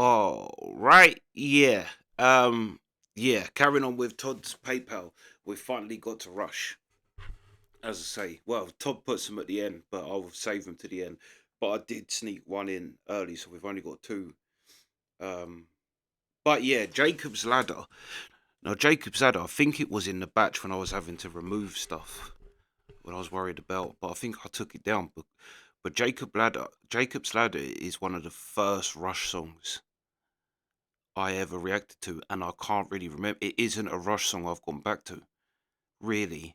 Oh, right. Yeah. Um, yeah. Carrying on with Todd's PayPal, we finally got to Rush. As I say, well, Todd puts them at the end, but I'll save them to the end. But I did sneak one in early, so we've only got two. Um, but yeah, Jacob's Ladder. Now, Jacob's Ladder, I think it was in the batch when I was having to remove stuff when I was worried about, but I think I took it down. But Jacob's Ladder is one of the first Rush songs I ever reacted to, and I can't really remember. It isn't a Rush song I've gone back to, really.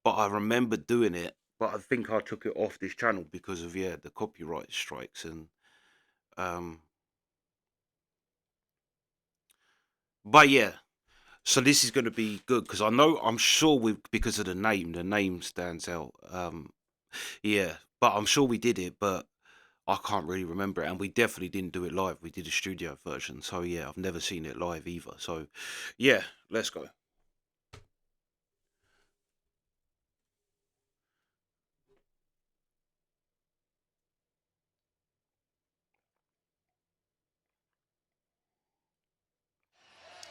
But I remember doing it. But I think I took it off this channel because of the copyright strikes and um. But yeah, so this is going to be good because I'm sure we because of the name stands out. Yeah, but I'm sure we did it, but I can't really remember it, and we definitely didn't do it live. We did a studio version, so yeah, I've never seen it live either. So yeah, let's go.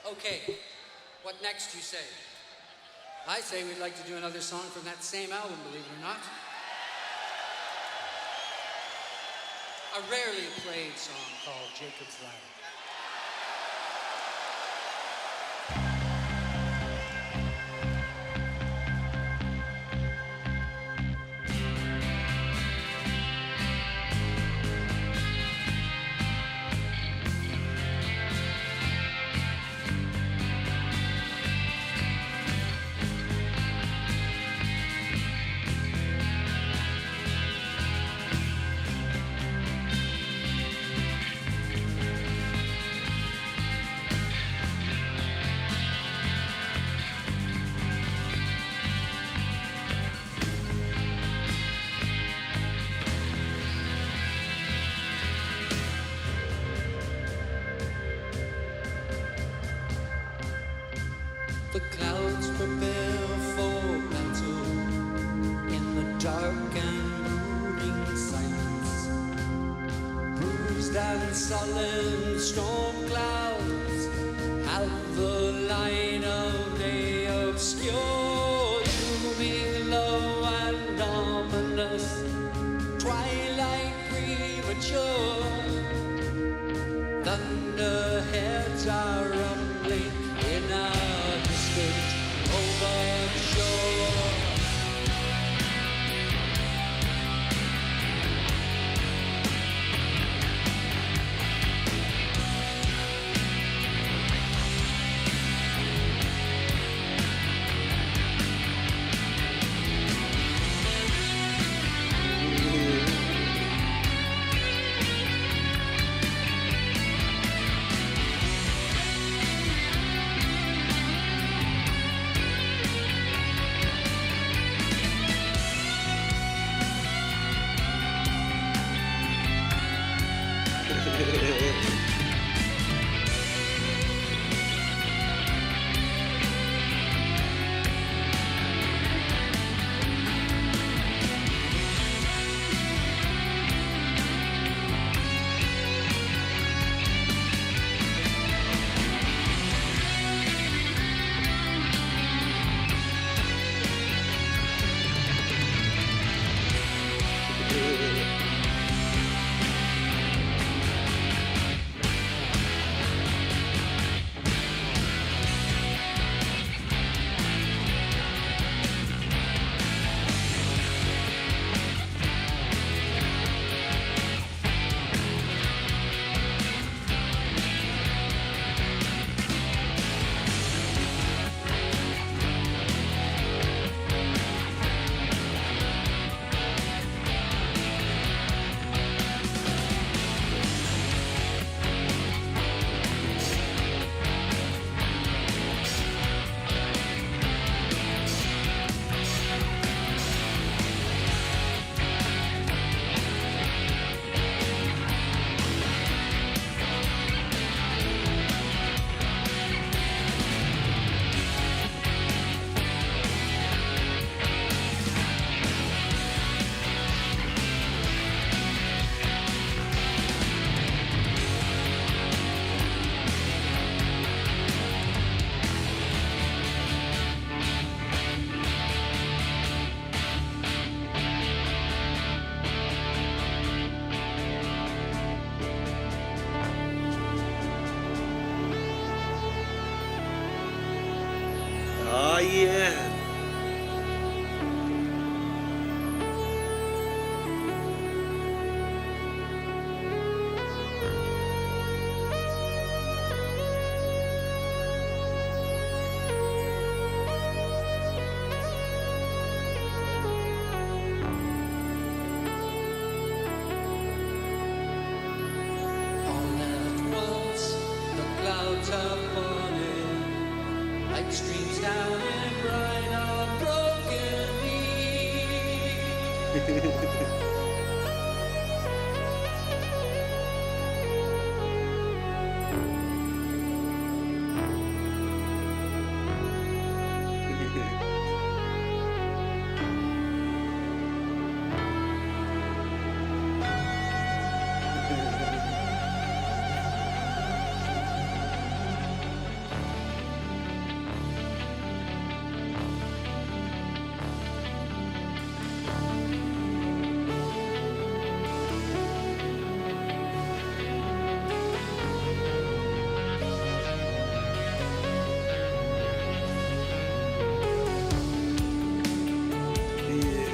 Okay, what next, you say? I say we'd like to do another song from that same album, believe it or not. A rarely played song called Jacob's Ladder. The clouds prepare for battle in the dark and brooding silence. Bruised and sullen storm clouds have the light of day obscure, looming low and ominous, twilight premature. Thunderheads are rumbling in a distant over the shore. Yeah. All at once, the clouds have parted, light streams down in bright unbroken Yeah.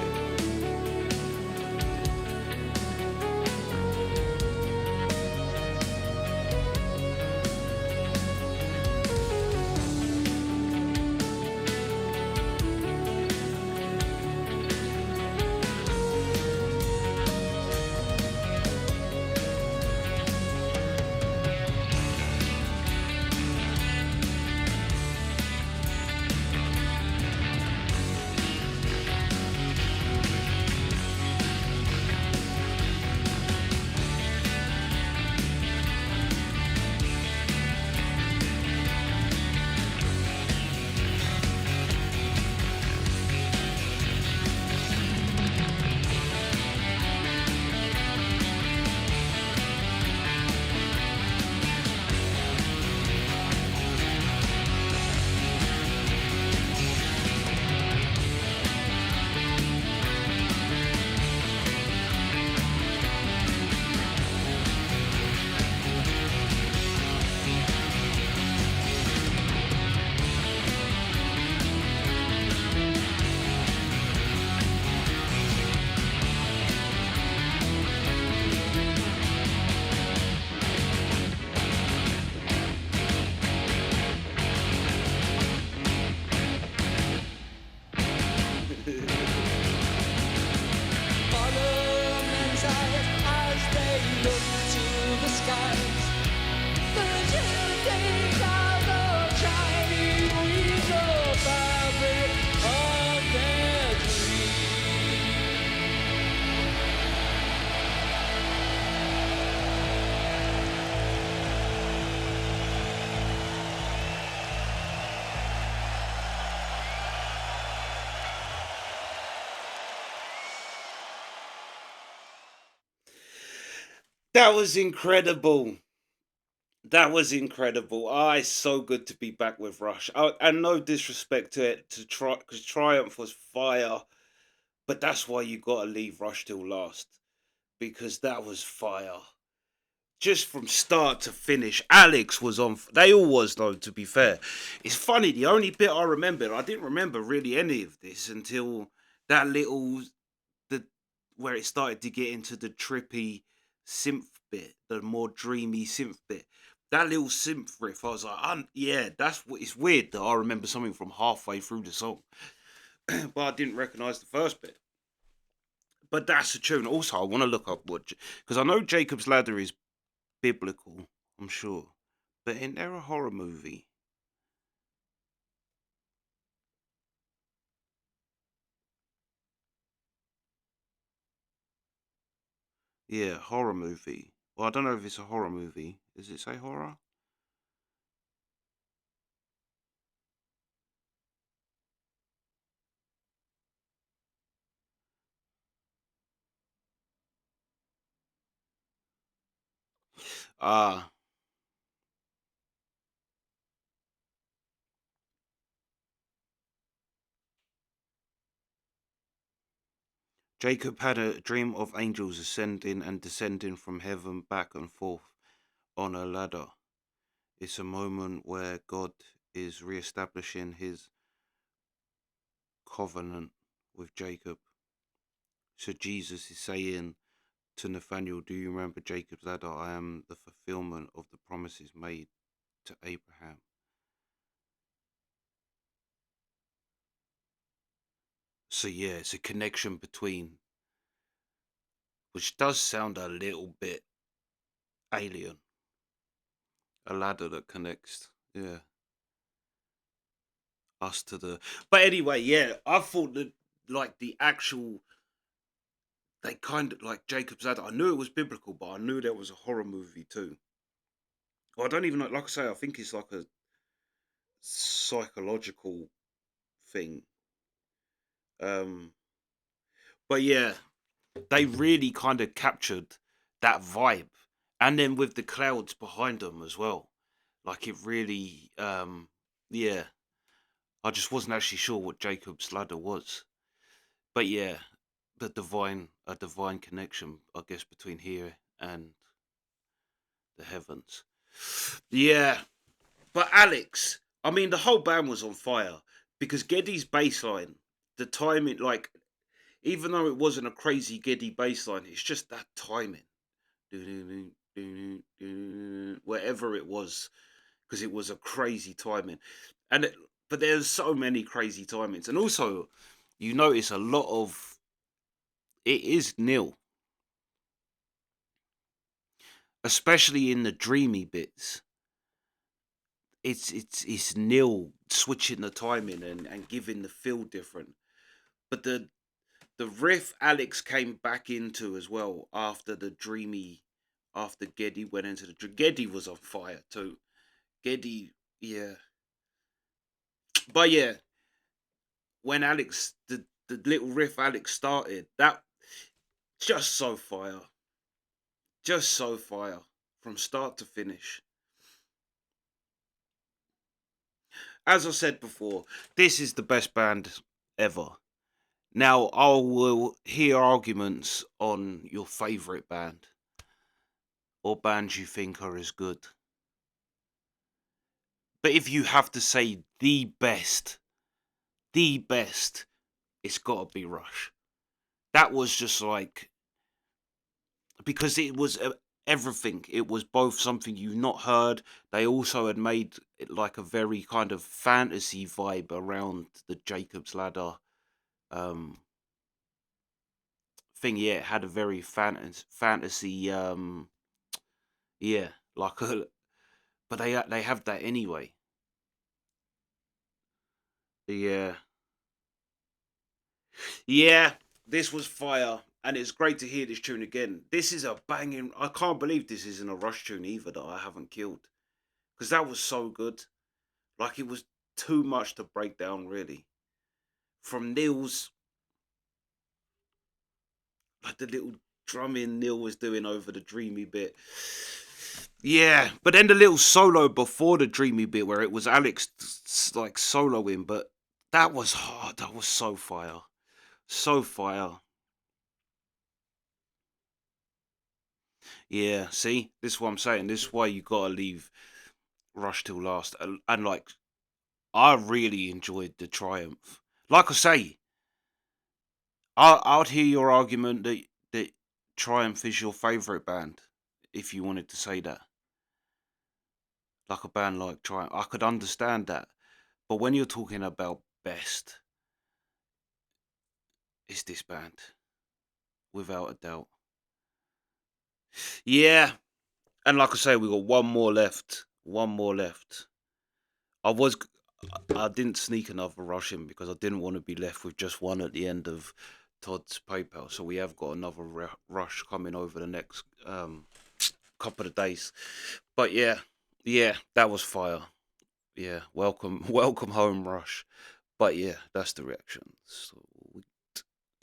Follow men's eyes as they look to the skies. The shooting of the shiny wings of fabric of their dreams. That was incredible. That was incredible. Ah, it's so good to be back with Rush. And no disrespect to it, to try because Triumph was fire, but that's why you got to leave Rush till last because that was fire. Just from start to finish, Alex was on. They all was though. To be fair, it's funny. The only bit I remember, I didn't remember really any of this until that little the where it started to get into the trippy synth bit, the more dreamy synth bit. That little synth riff, I was like, yeah, that's what. It's weird that I remember something from halfway through the song, but I didn't recognize the first bit. But that's a tune. Also, I want to look up what because I know Jacob's Ladder is biblical. I'm sure, but in there a horror movie? Yeah, horror movie. Well, I don't know if it's a horror movie. Does it say horror? Ah, Jacob had a dream of angels ascending and descending from heaven back and forth on a ladder. It's a moment where God is re-establishing his covenant with Jacob. So Jesus is saying to Nathaniel, do you remember Jacob's ladder? I am the fulfillment of the promises made to Abraham. So yeah, it's a connection between, which does sound a little bit alien. A ladder that connects, yeah, us to the. But anyway, yeah, I thought that like the actual, they kind of like Jacob's ladder. I knew it was biblical, but I knew there was a horror movie too. Well, I don't even know. Like I say, I think it's like a psychological thing. Um, but yeah, they really kind of captured that vibe, and then with the clouds behind them as well. Like it really, yeah. I just wasn't actually sure what Jacob's ladder was, but yeah, a divine connection, I guess, between here and the heavens. Yeah, but Alex, I mean, the whole band was on fire because Geddy's bass line, the timing, like, even though it wasn't a crazy Geddy bass line, it's just that timing. Whatever it was, because it was a crazy timing. And but there's so many crazy timings. And also, you notice a lot of it is nil, especially in the dreamy bits. It's nil switching the timing and giving the feel different. But the riff Alex came back into as well after the dreamy, after Geddy went into the Geddy was on fire too. Geddy, yeah, but yeah, when Alex the little riff Alex started, that just so fire, just so fire from start to finish. As I said before, this is the best band ever. Now I will hear arguments on your favourite band or bands you think are as good. But if you have to say the best, it's got to be Rush. That was just like, because it was everything. It was both something you've not heard. They also had made it like a very kind of fantasy vibe around the Jacob's Ladder um, thing. Yeah, it had a very fantasy. Yeah, like a. But they have that anyway. Yeah, yeah. This was fire, and it's great to hear this tune again. This is a banging. I can't believe this isn't a Rush tune either that I haven't killed, because that was so good. Like it was too much to break down, really. From Neil's, like the little drumming Neil was doing over the dreamy bit. Yeah, but then the little solo before the dreamy bit where it was Alex like soloing, but that was hard. That was so fire. So fire. Yeah, see? This is what I'm saying. This is why you gotta leave Rush till last. And like, I really enjoyed the Triumph. Like I say, I'd hear your argument that Triumph is your favourite band, if you wanted to say that. Like a band like Triumph, I could understand that. But when you're talking about best, it's this band, without a doubt. Yeah, and like I say, we got one more left. One more left. I was, I didn't sneak another rush in because I didn't want to be left with just one at the end of Todd's PayPal. So we have got another rush coming over the next couple of days. But yeah, yeah, that was fire. Yeah, welcome, welcome home, Rush. But yeah, that's the reaction. So